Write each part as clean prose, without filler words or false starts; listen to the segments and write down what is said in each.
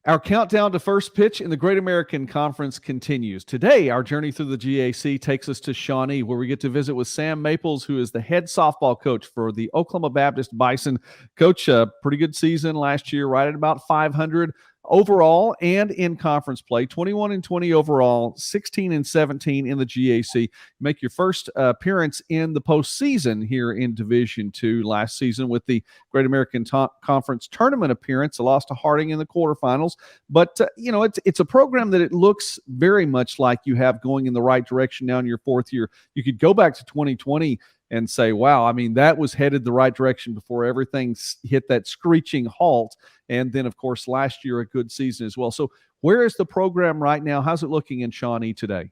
Our countdown to first pitch in the Great American Conference continues. Today, our journey through the GAC takes us to Shawnee, where we get to visit with Sam Maples, who is the head softball coach for the Oklahoma Baptist Bison. Coach, a pretty good season last year, right at about 500 overall and in conference play, 21-20 overall, 16-17 in the GAC. You make your first appearance in the postseason here in Division II last season with the Great American Conference tournament appearance. A loss to Harding in the quarterfinals. But, it's a program that it looks very much like you have going in the right direction now in your fourth year. You could go back to 2020 and say, wow, I mean, that was headed the right direction before everything hit that screeching halt. And then, of course, last year, a good season as well. So where is the program right now? How's it looking in Shawnee today?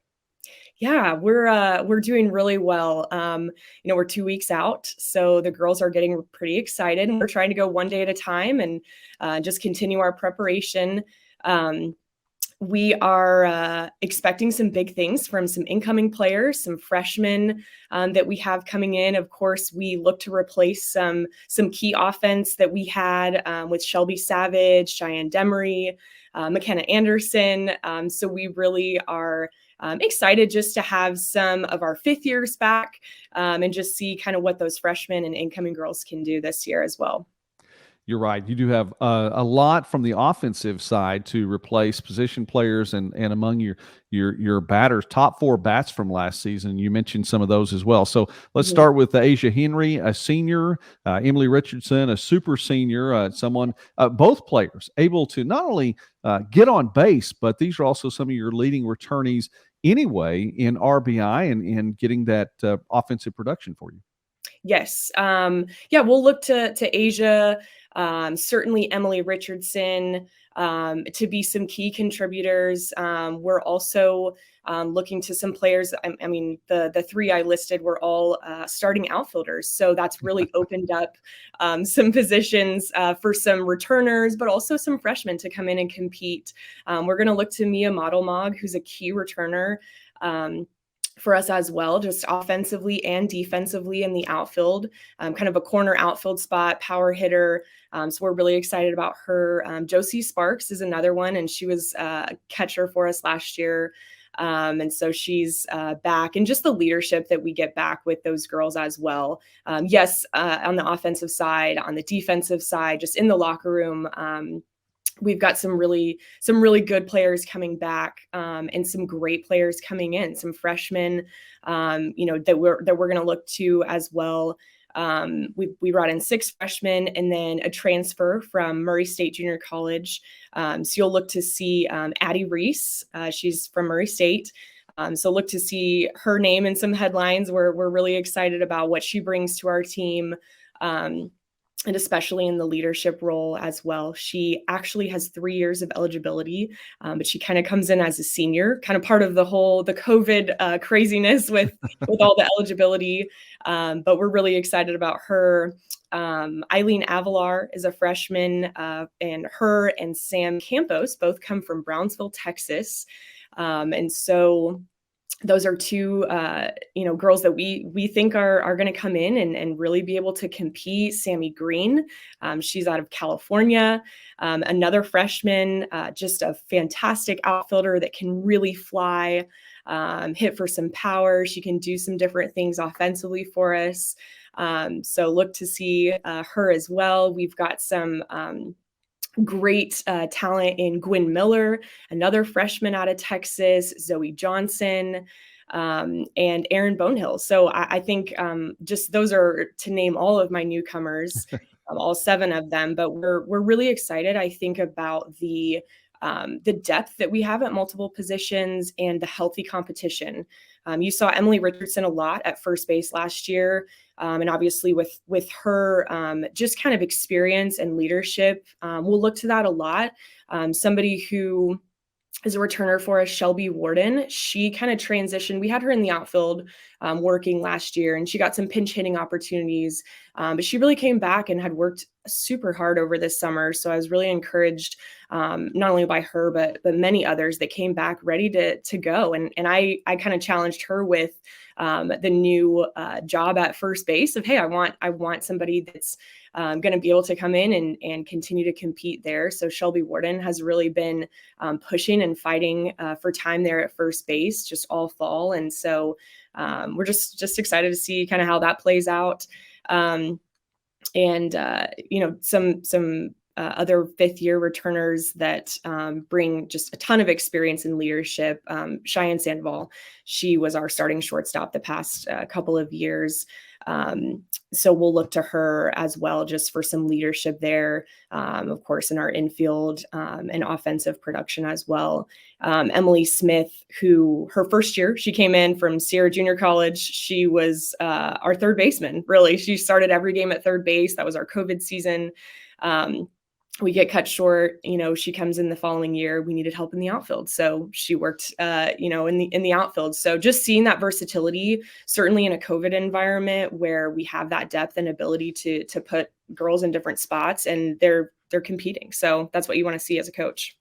Yeah, we're doing really well. We're 2 weeks out, so the girls are getting pretty excited, and we're trying to go one day at a time and just continue our preparation. We are expecting some big things from some incoming players, some freshmen that we have coming in. Of course, we look to replace some key offense that we had with Shelby Savage, Cheyenne Demery, McKenna Anderson. So we really are excited just to have some of our fifth years back and just see kind of what those freshmen and incoming girls can do this year as well. You're right. You do have a lot from the offensive side to replace position players and among your batters, top four bats from last season. You mentioned some of those as well. So let's start with Asia Henry, a senior, Emily Richardson, a super senior, both players able to not only get on base, but these are also some of your leading returnees anyway in RBI and getting that offensive production for you. Yes. We'll look to Asia, certainly Emily Richardson, to be some key contributors. We're also looking to some players. I mean, the three I listed were all starting outfielders. So that's really opened up some positions for some returners, but also some freshmen to come in and compete. We're going to look to Mia Modelmog, who's a key returner for us as well, just offensively and defensively in the outfield, kind of a corner outfield spot, power hitter. So we're really excited about her. Josie Sparks is another one, and she was a catcher for us last year. And so she's back, and just the leadership that we get back with those girls as well. On the offensive side, on the defensive side, just in the locker room, we've got some really good players coming back, and some great players coming in, some freshmen, that we're going to look to as well. We brought in 6 freshmen and then a transfer from Murray State Junior College. So you'll look to see Addie Reese. She's from Murray State. So look to see her name in some headlines. We're really excited about what she brings to our team. And especially in the leadership role as well. She actually has 3 years of eligibility, but she kind of comes in as a senior, kind of part of the COVID craziness with all the eligibility. But we're really excited about her. Eileen Avalar is a freshman, and her and Sam Campos both come from Brownsville, Texas. And so those are 2, girls that we think are going to come in and really be able to compete. Sammy Green, she's out of California. Another freshman, just a fantastic outfielder that can really fly, hit for some power. She can do some different things offensively for us. So look to see her as well. We've got some great talent in Gwyn Miller, another freshman out of Texas, Zoe Johnson, and Aaron Bonehill. So I think just those are to name all of my newcomers, all 7 of them. But we're really excited, I think, about the depth that we have at multiple positions and the healthy competition. You saw Emily Richardson a lot at first base last year. And obviously with her just kind of experience and leadership, we'll look to that a lot. Somebody who is a returner for us, Shelby Warden, she kind of transitioned. We had her in the outfield working last year, and she got some pinch hitting opportunities. But she really came back and had worked super hard over this summer. So I was really encouraged, not only by her, but many others that came back ready to go. And I kind of challenged her with the new job at first base of, hey, I want somebody that's going to be able to come in and continue to compete there. So Shelby Warden has really been pushing and fighting for time there at first base just all fall. And so we're just excited to see kind of how that plays out. Some other fifth-year returners that bring just a ton of experience in leadership. Cheyenne Sandova, she was our starting shortstop the past couple of years. So we'll look to her as well, just for some leadership there, of course, in our infield and offensive production as well. Emily Smith, who her first year, she came in from Sierra Junior College. She was our third baseman, really. She started every game at third base. That was our COVID season. We get cut short, she comes in the following year, we needed help in the outfield. So she worked, in the outfield. So just seeing that versatility, certainly in a COVID environment where we have that depth and ability to put girls in different spots, and they're competing. So that's what you want to see as a coach.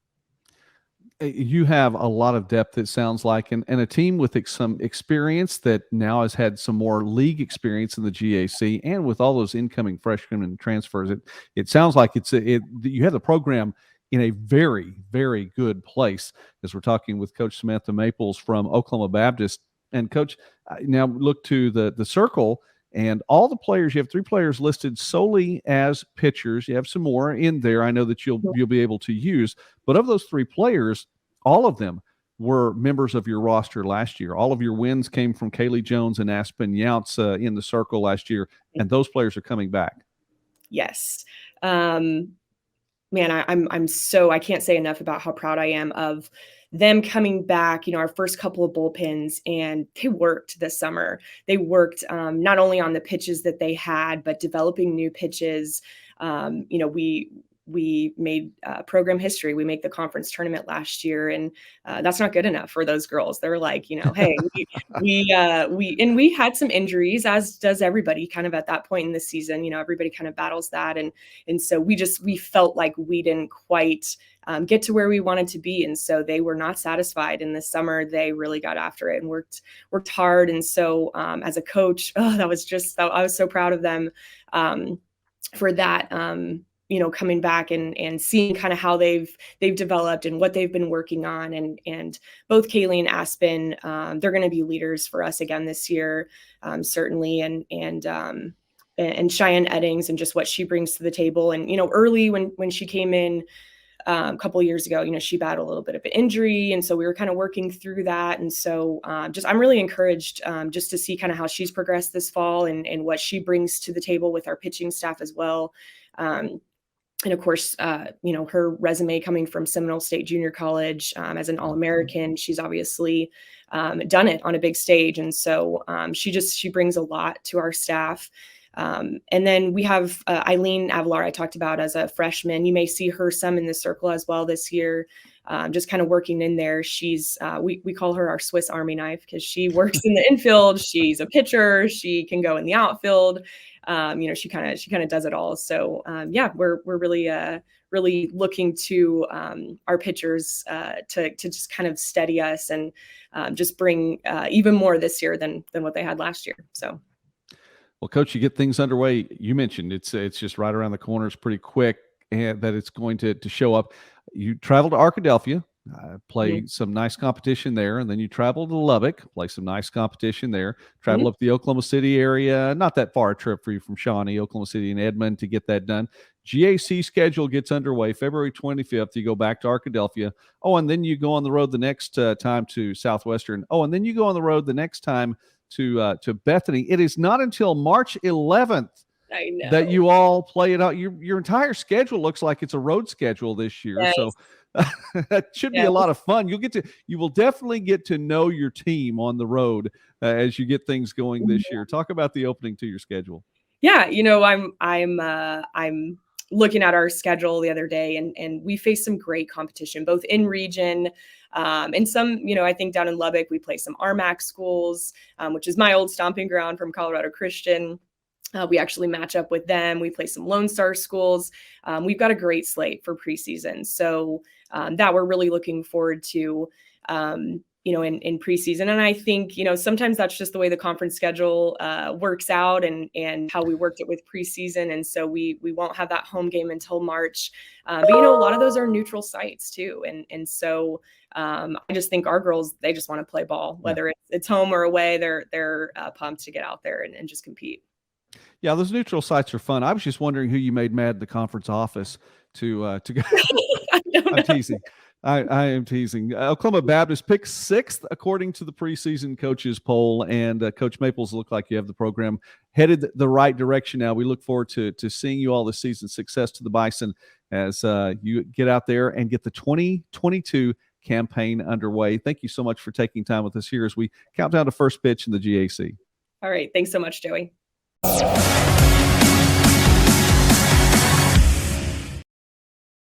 You have a lot of depth, it sounds like, and a team with some experience that now has had some more league experience in the GAC, and with all those incoming freshmen and transfers, it sounds like you have the program in a very, very good place. As we're talking with Coach Samantha Maples from Oklahoma Baptist, and Coach, now look to the circle. And all the players, you have 3 players listed solely as pitchers. You have some more in there, I know that you'll be able to use. But of those 3 players, all of them were members of your roster last year. All of your wins came from Kaylee Jones and Aspen Younts in the circle last year, and those players are coming back. Yes. Man, I can't say enough about how proud I am of them coming back, our first couple of bullpens, and they worked this summer. They worked not only on the pitches that they had, but developing new pitches. We made program history. We made the conference tournament last year, and that's not good enough for those girls. They're like, hey, we had some injuries, as does everybody kind of at that point in the season. Everybody kind of battles that. And so we felt like we didn't quite get to where we wanted to be. And so they were not satisfied. In the summer, they really got after it and worked hard. And so as a coach, I was so proud of them for that. Coming back and seeing kind of how they've developed and what they've been working on, and both Kaylee and Aspen, they're going to be leaders for us again this year, certainly, and Cheyenne Eddings and just what she brings to the table. And early when she came in a couple of years ago, she battled a little bit of an injury, and so we were kind of working through that. And so I'm really encouraged just to see kind of how she's progressed this fall and what she brings to the table with our pitching staff as well. And of course, her resume coming from Seminole State Junior College as an All-American, she's obviously done it on a big stage. And so she brings a lot to our staff. And then we have Eileen Avalar, I talked about as a freshman. You may see her some in the circle as well this year, just kind of working in there. She's we call her our Swiss Army knife because she works in the infield. She's a pitcher. She can go in the outfield. She kind of does it all. So we're really looking to our pitchers to just kind of steady us and just bring even more this year than what they had last year. So. Well, Coach, you get things underway. You mentioned it's just right around the corner. It's pretty quick, and that it's going to show up. You travel to Arkadelphia, play some nice competition there, and then you travel to Lubbock, play some nice competition there. Travel up the Oklahoma City area, not that far a trip for you from Shawnee, Oklahoma City, and Edmond to get that done. GAC schedule gets underway February 25th. You go back to Arkadelphia. Oh, and then you go on the road the next time to Southwestern. Oh, and then you go on the road the next time to Bethany. It is not until March 11th that you all play it out. Your entire schedule looks like it's a road schedule this year. Yes. So that should be a lot of fun. You will definitely get to know your team on the road as you get things going this year. Talk about the opening to your schedule. Yeah, I'm looking at our schedule the other day, and we face some great competition, both in region, And some, I think down in Lubbock, we play some RMAC schools, which is my old stomping ground from Colorado Christian. We actually match up with them. We play some Lone Star schools. We've got a great slate for preseason. So that we're really looking forward to, in preseason. And I think, sometimes that's just the way the conference schedule works out and how we worked it with preseason. And so we won't have that home game until March. But, a lot of those are neutral sites too. And so I just think our girls, they just want to play ball, whether it's home or away. They're pumped to get out there and just compete. Yeah, those neutral sites are fun. I was just wondering who you made mad at the conference office to go. I'm teasing. I am teasing. Oklahoma Baptist picked 6th according to the preseason coaches poll, and Coach Maples, look like you have the program headed the right direction now. We look forward to seeing you all this season. Success to the Bison as you get out there and get the 2022 campaign underway. Thank you so much for taking time with us here as we count down to first pitch in the GAC. All right. Thanks so much, Joey.